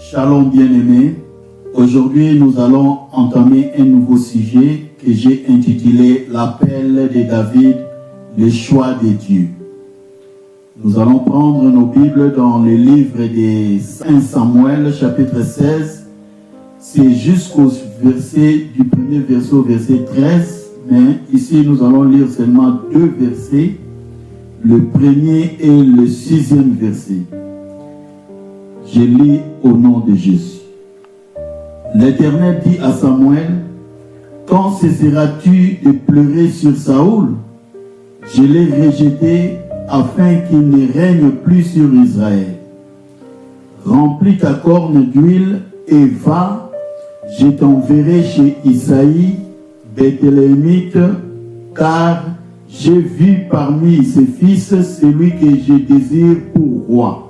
Shalom bien-aimés, aujourd'hui nous allons entamer un nouveau sujet que j'ai intitulé l'appel de David, le choix de Dieu. Nous allons prendre nos Bibles dans le livre de 1 Samuel chapitre 16, c'est jusqu'au verset, du premier verset au verset 13, mais ici nous allons lire seulement deux versets, le premier et le 6e verset. Je lis au nom de Jésus. L'Éternel dit à Samuel, « Quand cesseras-tu de pleurer sur Saoul? Je l'ai rejeté afin qu'il ne règne plus sur Israël. Remplis ta corne d'huile et va, je t'enverrai chez Isaïe, Béthléemite, car j'ai vu parmi ses fils celui que je désire pour roi. »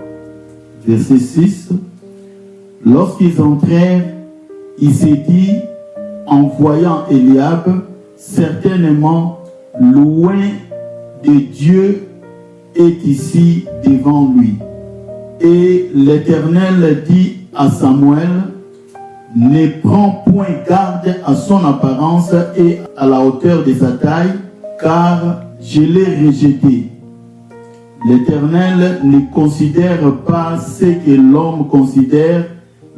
Verset 6. Lorsqu'ils entrèrent, il s'est dit, en voyant Eliab, certainement loin de Dieu est ici devant lui. Et l'Éternel dit à Samuel, ne prends point garde à son apparence et à la hauteur de sa taille, car je l'ai rejeté. L'Éternel ne considère pas ce que l'homme considère.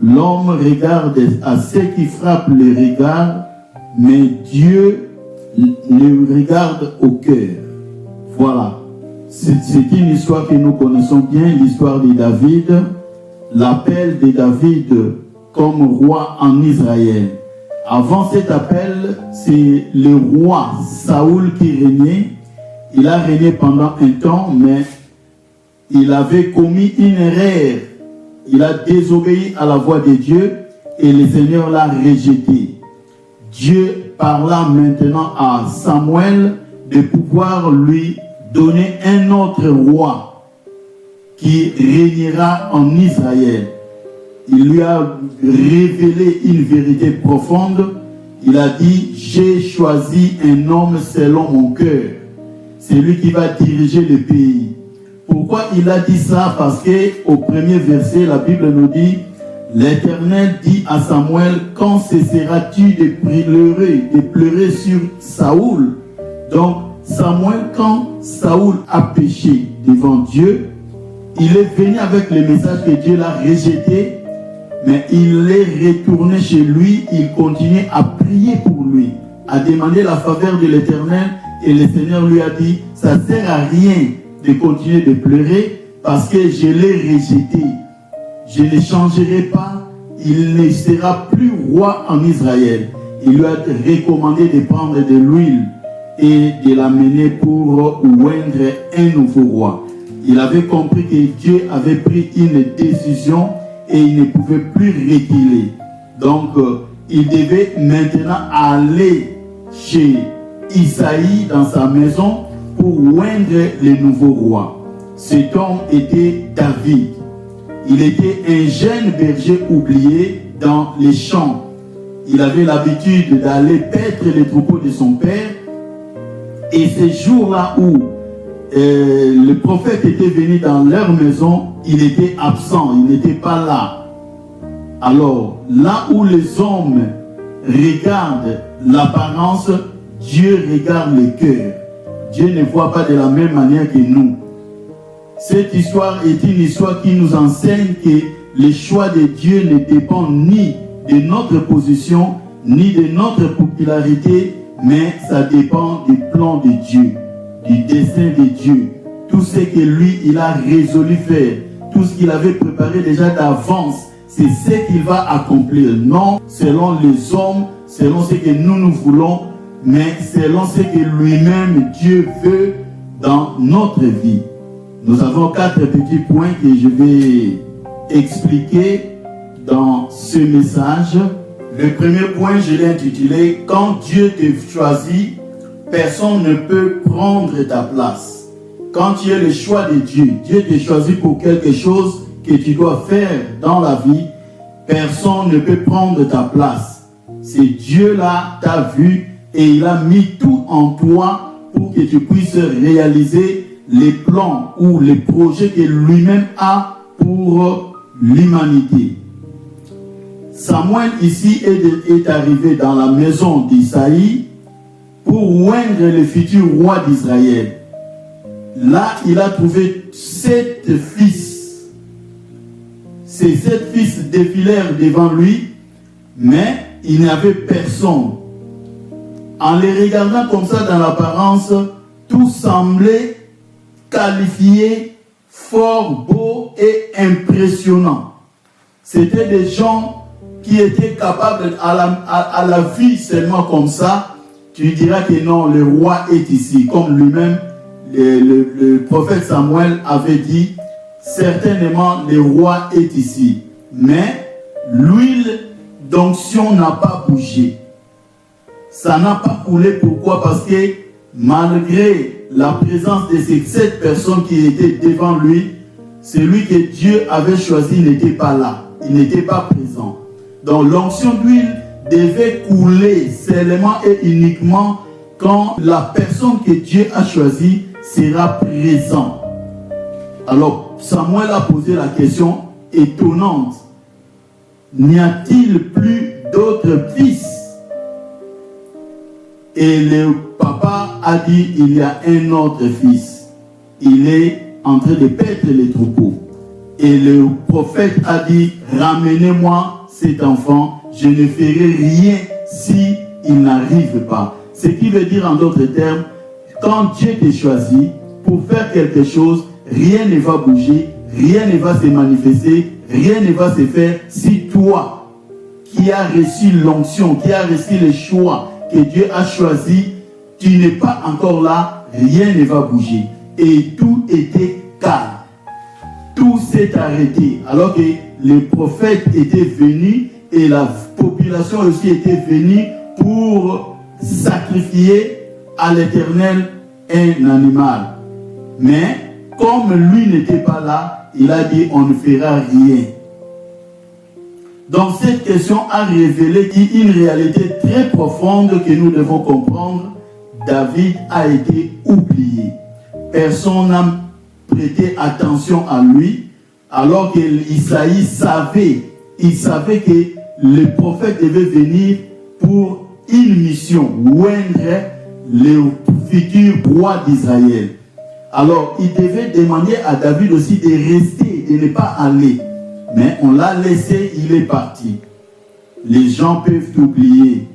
L'homme regarde à ce qui frappe le regard, mais Dieu le regarde au cœur. Voilà. C'est une histoire que nous connaissons bien, l'histoire de David, l'appel de David comme roi en Israël. Avant cet appel, c'est le roi Saoul qui régnait. Il a régné pendant un temps, mais il avait commis une erreur. Il a désobéi à la voix de Dieu et le Seigneur l'a rejeté. Dieu parla maintenant à Samuel de pouvoir lui donner un autre roi qui régnera en Israël. Il lui a révélé une vérité profonde. Il a dit, j'ai choisi un homme selon mon cœur. C'est lui qui va diriger le pays. Pourquoi il a dit ça? Parce qu'au premier verset, la Bible nous dit, l'Éternel dit à Samuel, quand cesseras-tu de pleurer sur Saoul? Donc, Samuel, quand Saoul a péché devant Dieu, il est venu avec le message que Dieu l'a rejeté, mais il est retourné chez lui, il continue à prier pour lui, à demander la faveur de l'Éternel, et le Seigneur lui a dit, ça ne sert à rien de continuer de pleurer parce que je l'ai rejeté. Je ne changerai pas, il ne sera plus roi en Israël. Il lui a recommandé de prendre de l'huile et de l'amener pour oindre un nouveau roi. Il avait compris que Dieu avait pris une décision et il ne pouvait plus reculer. Donc, il devait maintenant aller chez Isaïe dans sa maison pour oindre le nouveau roi. Cet homme était David. Il était un jeune berger oublié dans les champs. Il avait l'habitude d'aller paître les troupeaux de son père. Et ces jours-là où le prophète était venu dans leur maison, il était absent, il n'était pas là. Alors, là où les hommes regardent l'apparence, Dieu regarde le cœur. Dieu ne voit pas de la même manière que nous. Cette histoire est une histoire qui nous enseigne que le choix de Dieu ne dépend ni de notre position, ni de notre popularité, mais ça dépend du plan de Dieu, du dessein de Dieu. Tout ce que lui, il a résolu faire, tout ce qu'il avait préparé déjà d'avance, c'est ce qu'il va accomplir. Non selon les hommes, selon ce que nous voulons, mais selon ce que lui-même Dieu veut dans notre vie. Nous avons 4 petits points que je vais expliquer dans ce message. Le premier point, je l'ai intitulé « Quand Dieu te choisit, personne ne peut prendre ta place ». Quand tu es le choix de Dieu, Dieu te choisit pour quelque chose que tu dois faire dans la vie, personne ne peut prendre ta place. C'est Dieu là, t'a vu, et il a mis tout en toi pour que tu puisses réaliser les plans ou les projets que lui-même a pour l'humanité. Samuel ici est arrivé dans la maison d'Isaïe pour oindre le futur roi d'Israël. Là, il a trouvé 7 fils. Ces 7 fils défilèrent devant lui, mais il n'y avait personne. En les regardant comme ça dans l'apparence, tout semblait qualifié, fort, beau et impressionnant. C'était des gens qui étaient capables à la vue seulement comme ça. Tu diras que non, le roi est ici. Comme lui-même, le prophète Samuel avait dit, certainement le roi est ici. Mais l'huile d'onction n'a pas bougé. Ça n'a pas coulé. Pourquoi? Parce que malgré la présence de ces 7 personnes qui étaient devant lui, celui que Dieu avait choisi n'était pas là. Il n'était pas présent. Donc l'onction d'huile devait couler seulement et uniquement quand la personne que Dieu a choisie sera présente. Alors Samuel a posé la question étonnante. N'y a-t-il plus d'autres fils? Et le papa a dit, il y a un autre fils. Il est en train de paître les troupeaux. Et le prophète a dit, ramenez-moi cet enfant, je ne ferai rien si il n'arrive pas. Ce qui veut dire en d'autres termes, quand Dieu te choisit pour faire quelque chose, rien ne va bouger, rien ne va se manifester, rien ne va se faire si toi, qui as reçu l'onction, qui as reçu le choix que Dieu a choisi, tu n'es pas encore là, rien ne va bouger. Et tout était calme. Tout s'est arrêté. Alors que les prophètes étaient venus et la population aussi était venue pour sacrifier à l'Éternel un animal. Mais comme lui n'était pas là, il a dit on ne fera rien. Donc cette question a révélé une réalité très profonde que nous devons comprendre. David a été oublié. Personne n'a prêté attention à lui, alors que Isaïe savait, il savait que le prophète devait venir pour une mission, oindre le futur roi d'Israël. Alors il devait demander à David aussi de rester, de ne pas aller. Mais on l'a laissé, il est parti. Les gens peuvent t'oublier.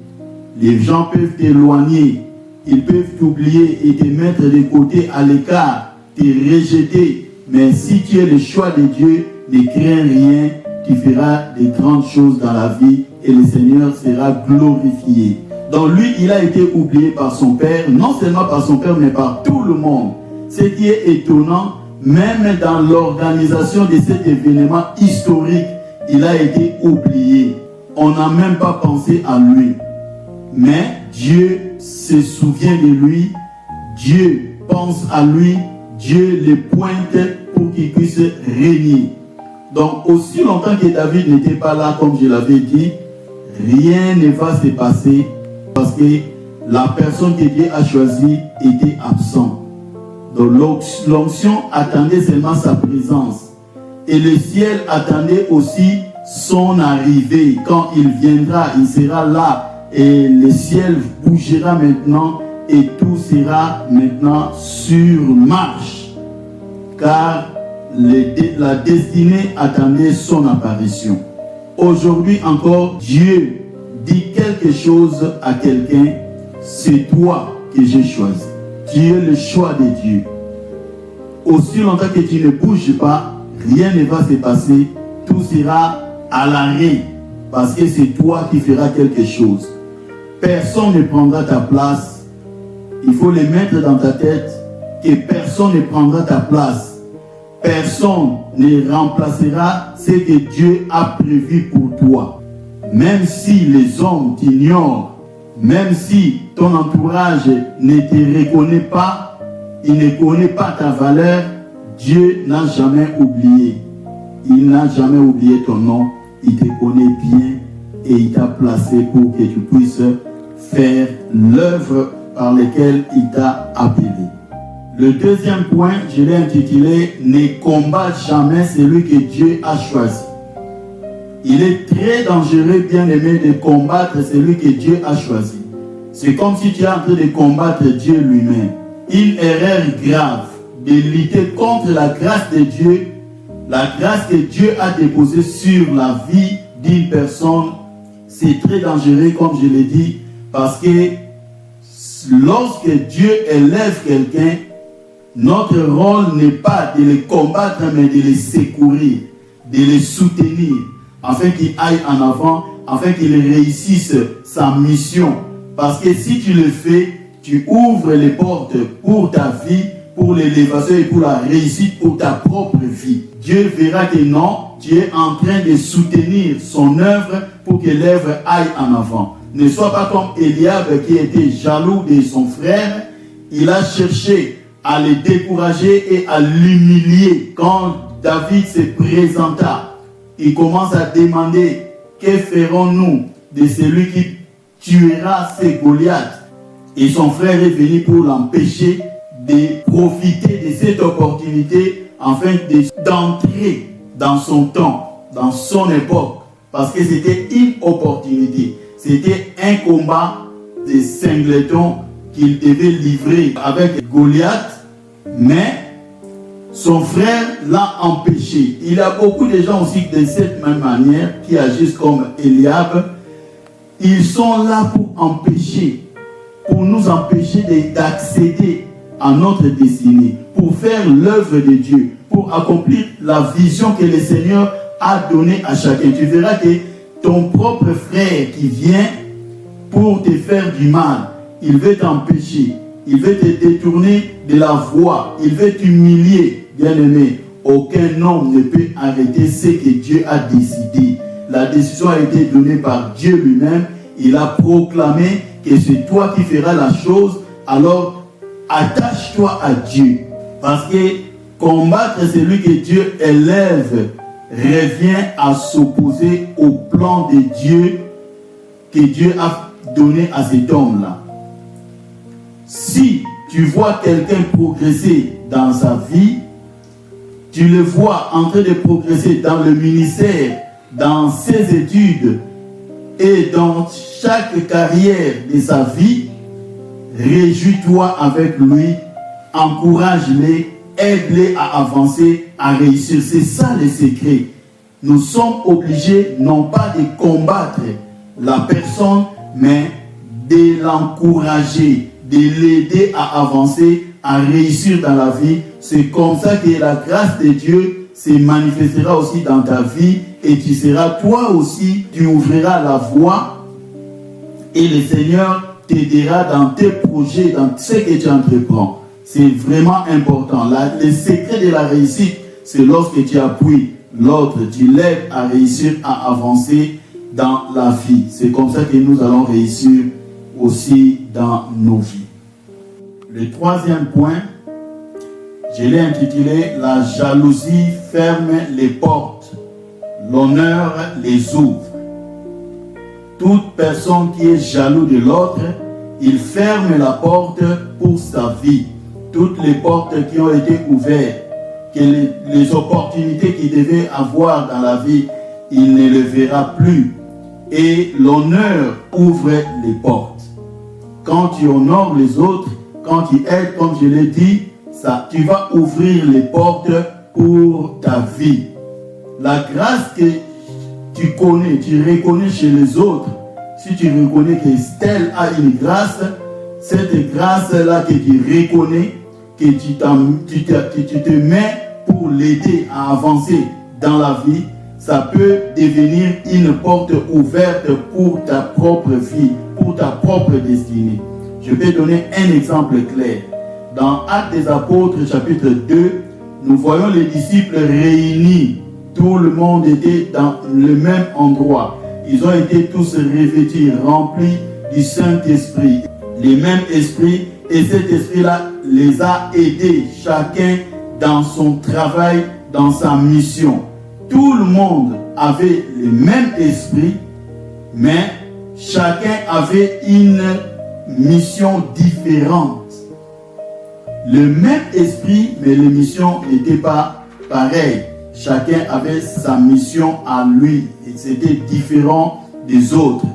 Les gens peuvent t'éloigner. Ils peuvent t'oublier et te mettre de côté à l'écart, te rejeter. Mais si tu es le choix de Dieu, ne crains rien, tu feras de grandes choses dans la vie et le Seigneur sera glorifié. Donc lui, il a été oublié par son père, non seulement par son père, mais par tout le monde. Ce qui est étonnant, même dans l'organisation de cet événement historique, il a été oublié. On n'a même pas pensé à lui. Mais Dieu se souvient de lui, Dieu pense à lui, Dieu le pointe pour qu'il puisse régner. Donc aussi longtemps que David n'était pas là, comme je l'avais dit, rien ne va se passer parce que la personne que Dieu a choisie était absente. Donc l'onction attendait seulement sa présence. Et le ciel attendait aussi son arrivée. Quand il viendra, il sera là. Et le ciel bougera maintenant et tout sera maintenant sur marche. Car la destinée attendait son apparition. Aujourd'hui encore, Dieu dit quelque chose à quelqu'un. C'est toi que j'ai choisi. Tu es le choix de Dieu. Aussi longtemps que tu ne bouges pas, rien ne va se passer. Tout sera à l'arrêt. Parce que c'est toi qui feras quelque chose. Personne ne prendra ta place. Il faut le mettre dans ta tête que personne ne prendra ta place. Personne ne remplacera ce que Dieu a prévu pour toi. Même si les hommes t'ignorent, même si ton entourage ne te reconnaît pas, il ne connaît pas ta valeur, Dieu n'a jamais oublié. Il n'a jamais oublié ton nom. Il te connaît bien et il t'a placé pour que tu puisses faire l'œuvre par laquelle il t'a appelé. Le deuxième point, je l'ai intitulé « Ne combat jamais celui que Dieu a choisi ». Il est très dangereux, bien aimé, de combattre celui que Dieu a choisi. C'est comme si tu es en train de combattre Dieu lui-même. Une erreur grave de lutter contre la grâce de Dieu, la grâce que Dieu a déposée sur la vie d'une personne, c'est très dangereux, comme je l'ai dit, parce que lorsque Dieu élève quelqu'un, notre rôle n'est pas de les combattre, mais de les secourir, de les soutenir, afin qu'il aille en avant, afin qu'il réussisse sa mission. Parce que si tu le fais, tu ouvres les portes pour ta vie, pour l'élévation et pour la réussite, pour ta propre vie. Dieu verra que non, tu es en train de soutenir son œuvre pour que l'œuvre aille en avant. Ne sois pas comme Eliab qui était jaloux de son frère. Il a cherché à le décourager et à l'humilier. Quand David se présenta, il commence à demander, que ferons-nous de celui qui tuera ces Goliaths? Et son frère est venu pour l'empêcher de profiter de cette opportunité afin d'entrer dans son temps, dans son époque. Parce que c'était une opportunité. C'était un combat de singletons qu'il devait livrer avec Goliath. Mais son frère l'a empêché. Il y a beaucoup de gens aussi de cette même manière qui agissent comme Eliab. Ils sont là pour nous empêcher d'accéder à notre destinée, pour faire l'œuvre de Dieu, pour accomplir la vision que le Seigneur a donnée à chacun. Tu verras que ton propre frère qui vient pour te faire du mal, il veut t'empêcher, il veut te détourner de la voie, il veut t'humilier. Bien-aimé, aucun homme ne peut arrêter ce que Dieu a décidé. La décision a été donnée par Dieu lui-même. Il a proclamé que c'est toi qui feras la chose. Alors, attache-toi à Dieu. Parce que combattre celui que Dieu élève revient à s'opposer au plan de Dieu que Dieu a donné à cet homme-là. Si tu vois quelqu'un progresser dans sa vie, tu le vois en train de progresser dans le ministère, dans ses études et dans chaque carrière de sa vie, réjouis-toi avec lui, encourage-le, aide-le à avancer, à réussir. C'est ça le secret. Nous sommes obligés non pas de combattre la personne, mais de l'encourager, de l'aider à avancer, à réussir dans la vie. C'est comme ça que la grâce de Dieu se manifestera aussi dans ta vie et tu seras toi aussi, tu ouvriras la voie et le Seigneur t'aidera dans tes projets, dans ce que tu entreprends. C'est vraiment important. Le secret de la réussite, c'est lorsque tu appuies l'autre, tu l'aides à réussir, à avancer dans la vie. C'est comme ça que nous allons réussir aussi dans nos vies. Le troisième point, je l'ai intitulé « La jalousie ferme les portes, l'honneur les ouvre ». Toute personne qui est jaloux de l'autre, il ferme la porte pour sa vie. Toutes les portes qui ont été ouvertes, que les opportunités qu'il devait avoir dans la vie, il ne le verra plus. Et l'honneur ouvre les portes. Quand tu honores les autres, quand tu aides, comme je l'ai dit, ça, tu vas ouvrir les portes pour ta vie. La grâce que tu connais, tu reconnais chez les autres, si tu reconnais que Stella a une grâce, cette grâce-là que tu reconnais, que tu te mets pour l'aider à avancer dans la vie, ça peut devenir une porte ouverte pour ta propre vie, pour ta propre destinée. Je vais donner un exemple clair. Dans Actes des Apôtres, chapitre 2, nous voyons les disciples réunis. Tout le monde était dans le même endroit. Ils ont été tous revêtus, remplis du Saint-Esprit. Le même esprit, et cet esprit-là les a aidés, chacun dans son travail, dans sa mission. Tout le monde avait le même esprit, mais chacun avait une mission différente. Le même esprit, mais les missions n'étaient pas pareilles. chacun avait sa mission à lui et c'était différent des autres.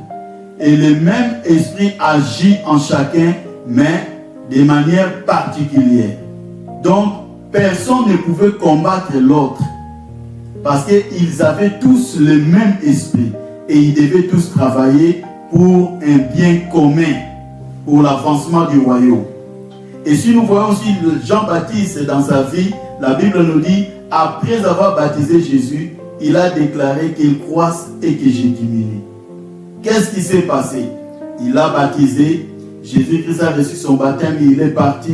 Et le même esprit agit en chacun, mais de manière particulière. Donc, personne ne pouvait combattre l'autre parce qu'ils avaient tous le même esprit et ils devaient tous travailler pour un bien commun, pour l'avancement du royaume. Et si nous voyons aussi Jean-Baptiste dans sa vie, la Bible nous dit, après avoir baptisé Jésus, il a déclaré qu'il croisse et que je diminue. Qu'est-ce qui s'est passé? Il a baptisé, Jésus-Christ a reçu son baptême, il est parti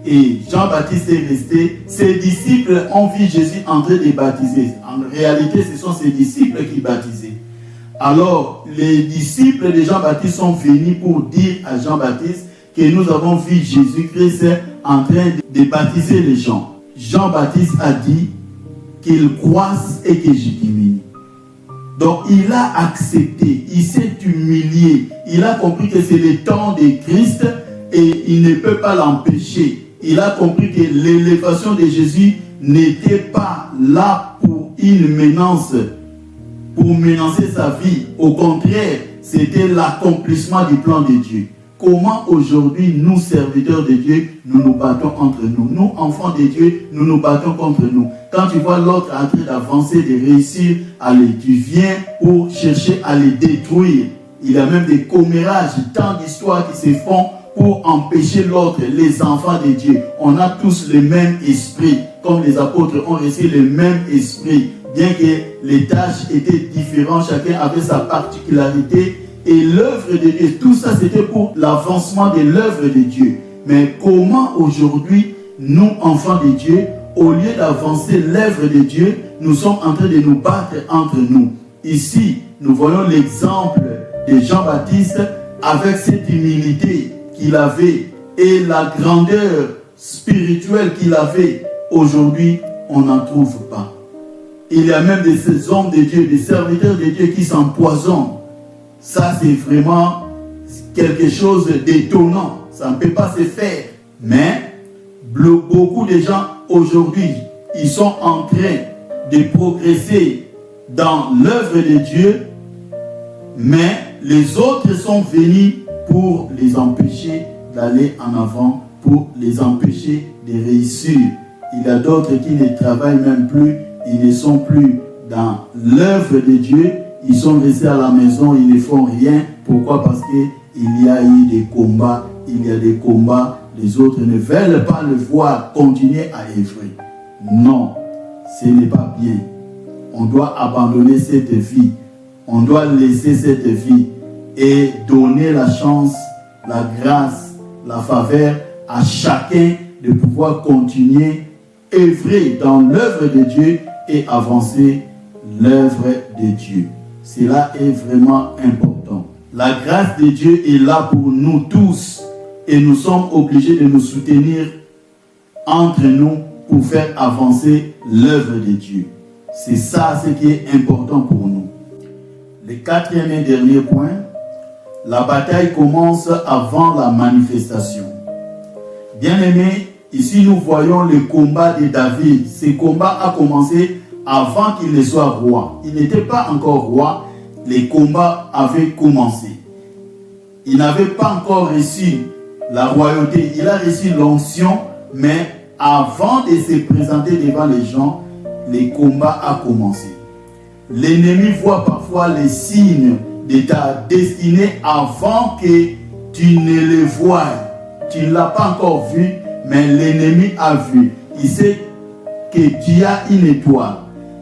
et Jean-Baptiste est resté. Ses disciples ont vu Jésus en train de baptiser. En réalité, ce sont ses disciples qui baptisaient. Alors, les disciples de Jean-Baptiste sont venus pour dire à Jean-Baptiste que nous avons vu Jésus-Christ en train de baptiser les gens. Jean-Baptiste a dit qu'il croisse et que je diminue. Donc il a accepté, il s'est humilié, il a compris que c'est le temps de Christ et il ne peut pas l'empêcher. Il a compris que l'élévation de Jésus n'était pas là pour une menace, pour menacer sa vie. Au contraire, c'était l'accomplissement du plan de Dieu. Comment aujourd'hui, nous, serviteurs de Dieu, nous nous battons entre nous. Nous, enfants de Dieu, nous nous battons contre nous. Quand tu vois l'autre en train d'avancer, de réussir, allez, tu viens pour chercher à les détruire. Il y a même des commérages, tant d'histoires qui se font pour empêcher l'autre, les enfants de Dieu. On a tous le même esprit, comme les apôtres ont reçu le même esprit. Bien que les tâches étaient différentes, chacun avait sa particularité. Et l'œuvre de Dieu, tout ça c'était pour l'avancement de l'œuvre de Dieu. Mais comment aujourd'hui, nous, enfants de Dieu, au lieu d'avancer l'œuvre de Dieu, nous sommes en train de nous battre entre nous. Ici, nous voyons l'exemple de Jean-Baptiste avec cette humilité qu'il avait et la grandeur spirituelle qu'il avait. Aujourd'hui, on n'en trouve pas. Il y a même de ces hommes de Dieu, des serviteurs de Dieu qui s'empoisonnent. Ça, c'est vraiment quelque chose d'étonnant. Ça ne peut pas se faire. Mais beaucoup de gens aujourd'hui, ils sont en train de progresser dans l'œuvre de Dieu, mais les autres sont venus pour les empêcher d'aller en avant, pour les empêcher de réussir. Il y a d'autres qui ne travaillent même plus, ils ne sont plus dans l'œuvre de Dieu. Ils sont restés à la maison, ils ne font rien. Pourquoi? Parce qu'il y a eu des combats. Il y a des combats. Les autres ne veulent pas le voir continuer à œuvrer. Non, ce n'est pas bien. On doit abandonner cette vie. On doit laisser cette vie et donner la chance, la grâce, la faveur à chacun de pouvoir continuer à œuvrer dans l'œuvre de Dieu et avancer l'œuvre de Dieu. Cela est vraiment important. La grâce de Dieu est là pour nous tous et nous sommes obligés de nous soutenir entre nous pour faire avancer l'œuvre de Dieu. C'est ça ce qui est important pour nous. Le quatrième et dernier point, la bataille commence avant la manifestation. Bien-aimés, ici nous voyons le combat de David. Ce combat a commencé avant qu'il ne soit roi. Il n'était pas encore roi, les combats avaient commencé. Il n'avait pas encore reçu la royauté, il a reçu l'onction, mais avant de se présenter devant les gens, les combats ont commencé. L'ennemi voit parfois les signes de ta destinée avant que tu ne les voies. Tu ne l'as pas encore vu, mais l'ennemi a vu. Il sait que tu as une étoile.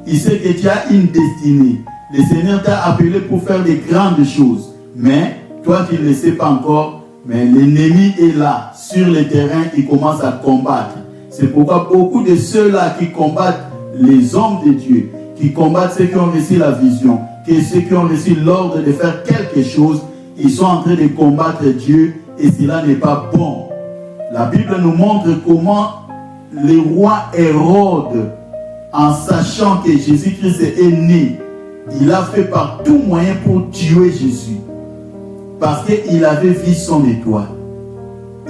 Il sait que tu as une destinée. Le Seigneur t'a appelé pour faire de grandes choses. Mais toi, tu ne le sais pas encore. Mais l'ennemi est là, sur le terrain, il commence à combattre. C'est pourquoi beaucoup de ceux-là qui combattent les hommes de Dieu, qui combattent ceux qui ont reçu la vision, ceux qui ont reçu l'ordre de faire quelque chose, ils sont en train de combattre Dieu et cela n'est pas bon. La Bible nous montre comment le roi Hérode, en sachant que Jésus-Christ est né, il a fait par tout moyen pour tuer Jésus. Parce qu'il avait vu son étoile.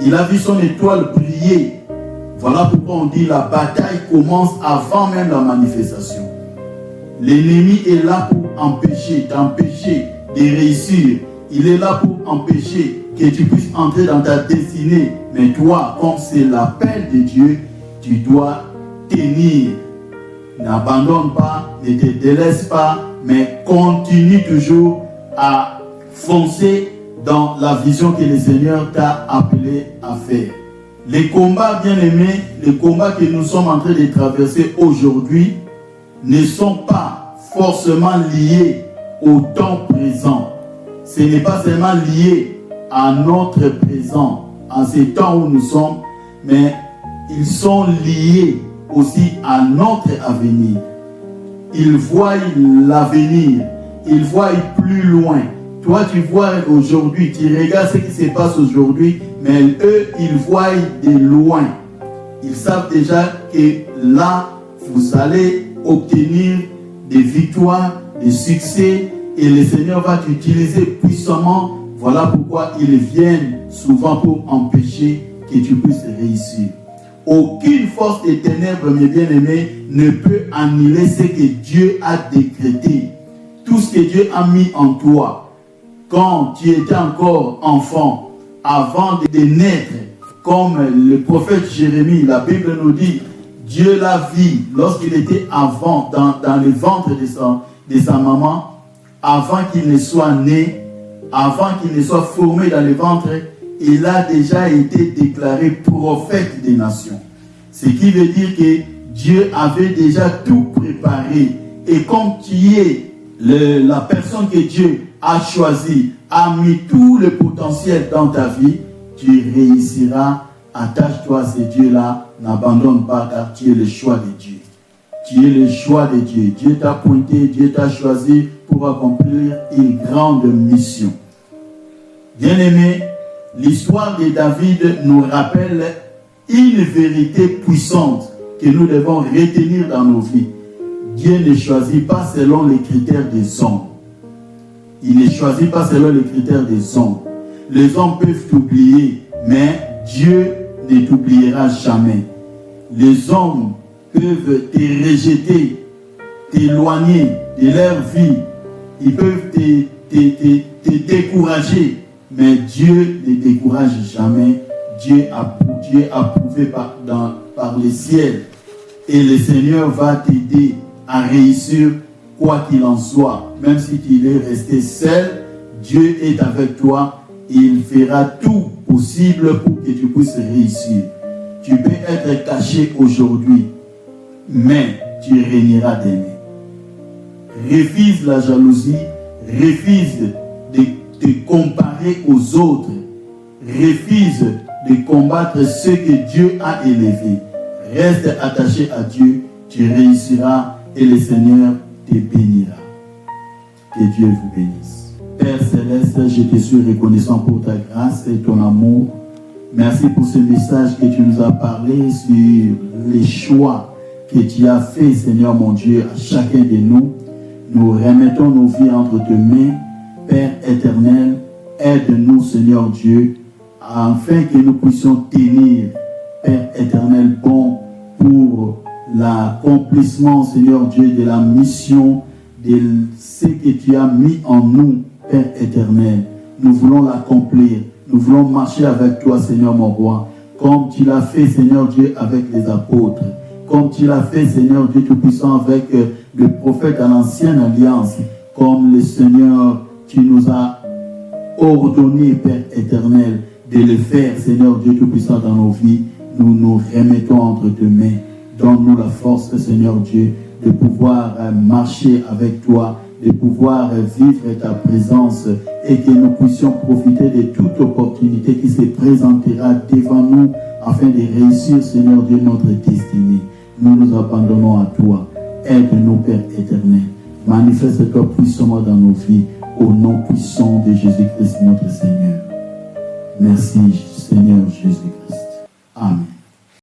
Il a vu son étoile briller. Voilà pourquoi on dit la bataille commence avant même la manifestation. L'ennemi est là pour t'empêcher de réussir. Il est là pour empêcher que tu puisses entrer dans ta destinée. Mais toi, comme c'est l'appel de Dieu, tu dois tenir. N'abandonne pas, ne te délaisse pas, mais continue toujours à foncer dans la vision que le Seigneur t'a appelé à faire. Les combats, bien aimés, les combats que nous sommes en train de traverser aujourd'hui ne sont pas forcément liés au temps présent. Ce n'est pas seulement lié à notre présent, à ce temps où nous sommes, mais ils sont liés aussi à notre avenir. Ils voient l'avenir, ils voient plus loin. Toi, tu vois aujourd'hui, tu regardes ce qui se passe aujourd'hui, mais eux, ils voient de loin. Ils savent déjà que là, vous allez obtenir des victoires, des succès, et le Seigneur va t'utiliser puissamment. Voilà pourquoi ils viennent souvent pour empêcher que tu puisses réussir. Aucune force des ténèbres, mes bien-aimés, ne peut annuler ce que Dieu a décrété. Tout ce que Dieu a mis en toi, quand tu étais encore enfant, avant de naître, comme le prophète Jérémie, la Bible nous dit, Dieu l'a vu lorsqu'il était avant, dans le ventre de sa maman, avant qu'il ne soit né, avant qu'il ne soit formé dans le ventre, il a déjà été déclaré prophète des nations. Ce qui veut dire que Dieu avait déjà tout préparé. Et comme tu es la personne que Dieu a choisie, a mis tout le potentiel dans ta vie, tu réussiras. Attache-toi à ce Dieu-là. N'abandonne pas car tu es le choix de Dieu. Tu es le choix de Dieu. Dieu t'a pointé, Dieu t'a choisi pour accomplir une grande mission. Bien-aimés, l'histoire de David nous rappelle une vérité puissante que nous devons retenir dans nos vies. Dieu ne choisit pas selon les critères des hommes. Il ne choisit pas selon les critères des hommes. Les hommes peuvent t'oublier, mais Dieu ne t'oubliera jamais. Les hommes peuvent te rejeter, t'éloigner de leur vie. Ils peuvent te décourager. Mais Dieu ne décourage jamais. Dieu est approuvé par le ciel. Et le Seigneur va t'aider à réussir quoi qu'il en soit. Même si tu es resté seul, Dieu est avec toi. Et il fera tout possible pour que tu puisses réussir. Tu peux être caché aujourd'hui, mais tu régneras demain. Refuse la jalousie, refuse de te comparer aux autres, refuse de combattre ce que Dieu a élevé. Reste attaché à Dieu, tu réussiras et le Seigneur te bénira. Que Dieu vous bénisse. Père Céleste, je te suis reconnaissant pour ta grâce et ton amour. Merci pour ce message que tu nous as parlé sur les choix que tu as fait, Seigneur mon Dieu, à chacun de nous. Nous remettons nos vies entre tes mains. Père éternel, aide-nous, Seigneur Dieu, afin que nous puissions tenir, Père éternel, bon pour l'accomplissement, Seigneur Dieu, de la mission, de ce que tu as mis en nous, Père éternel. Nous voulons l'accomplir. Nous voulons marcher avec toi, Seigneur mon roi, comme tu l'as fait, Seigneur Dieu, avec les apôtres, comme tu l'as fait, Seigneur Dieu Tout-Puissant, avec le prophète à l'ancienne alliance, comme le Seigneur, tu nous as ordonné, Père éternel, de le faire, Seigneur Dieu Tout-Puissant, dans nos vies. Nous nous remettons entre tes mains. Donne-nous la force, Seigneur Dieu, de pouvoir marcher avec toi, de pouvoir vivre ta présence et que nous puissions profiter de toute opportunité qui se présentera devant nous afin de réussir, Seigneur Dieu, notre destinée. Nous nous abandonnons à toi. Aide-nous, Père éternel. Manifeste-toi puissamment dans nos vies au nom puissant de Jésus-Christ, notre Seigneur. Merci, Seigneur Jésus-Christ. Amen.